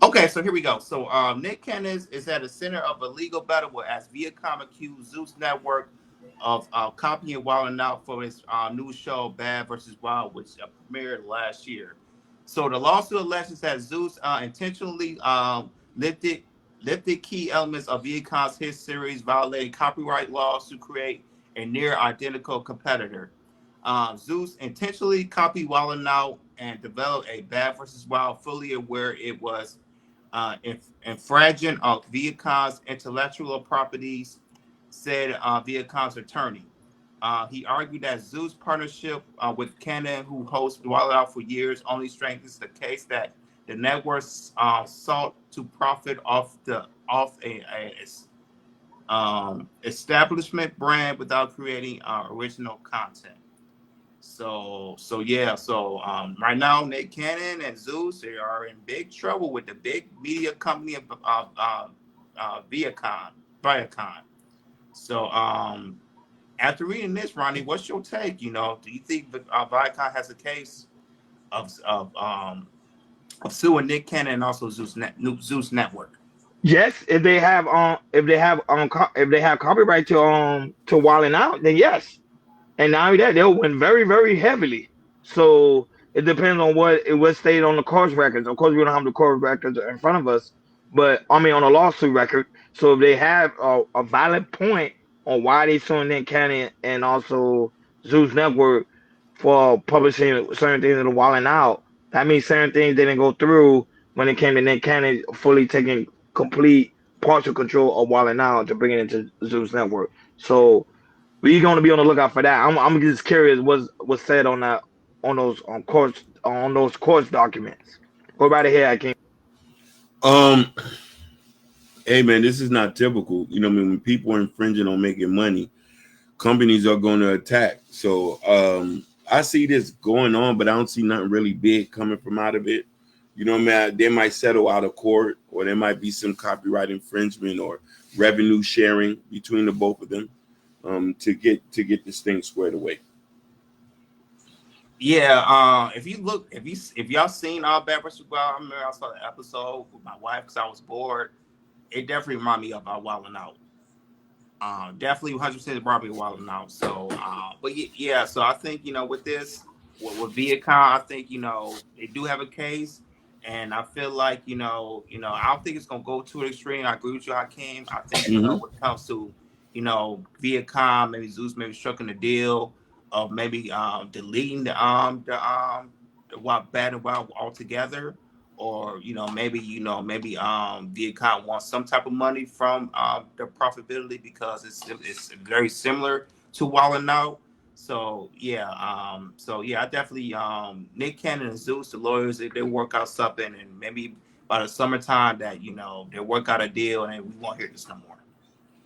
Okay, so here we go. So Nick Cannon is at the center of a legal battle as Viacom accused Zeus Network of copying Wild and Out for his new show Bad versus Wild, which premiered last year. So the lawsuit alleges that Zeus intentionally lifted key elements of Viacom's hit series, violating copyright laws to create a near identical competitor. Zeus intentionally copied Wild and Out and developed a Bad versus Wild, fully aware it was infringing of Viacom's intellectual properties, said Viacom's attorney. He argued that Zoo's partnership with Canon, who hosts Wild Out for years, only strengthens the case that the network sought to profit off establishment brand without creating original content. So right now Nick Cannon and Zeus, they are in big trouble with the big media company of Viacom. So after reading this, Ronnie, what's your take? Do you think Viacom has a case of of um of suing Nick Cannon and also Zeus Network? Yes, if they have copyright to Wildin' Out, then yes. And now that they'll win very, very heavily. So it depends on what stayed on the court records. Of course, we don't have the court records in front of us, but I mean on a lawsuit record. So if they have a valid point on why they suing Nick Cannon and also Zeus Network for publishing certain things in the Wildin' Out, that means certain things didn't go through when it came to Nick Cannon fully taking complete partial control of Wildin' Out to bring it into Zeus Network. So we're gonna be on the lookout for that. I'm just curious what's said on that on those course documents. Go right ahead, I can. Um, hey man, this is not typical. You know, what I mean, when people are infringing on making money, companies are going to attack. So I see this going on, but I don't see nothing really big coming from out of it. You know, man, they might settle out of court, or there might be some copyright infringement or revenue sharing between the both of them to get this thing squared away. Yeah, if you look, if y'all seen All Bad vs. Wild, I remember I saw the episode with my wife because I was bored. It definitely reminded me of Wild and Out. Definitely 100% brought me Wild and Out. So, but yeah, so I think with this, with Viacom, I think they do have a case, and I feel like I don't think it's gonna go to an extreme. I agree with you, Hakeem. I think Mm-hmm. when it comes to Viacom, maybe Zeus, maybe striking a deal of maybe deleting the Wild Bad and Wild altogether, or maybe Viacom wants some type of money from the profitability because it's very similar to Wild and Out. So yeah, I definitely Nick Cannon and Zeus, the lawyers, they work out something, and maybe by the summertime that they work out a deal, and we won't hear this no more.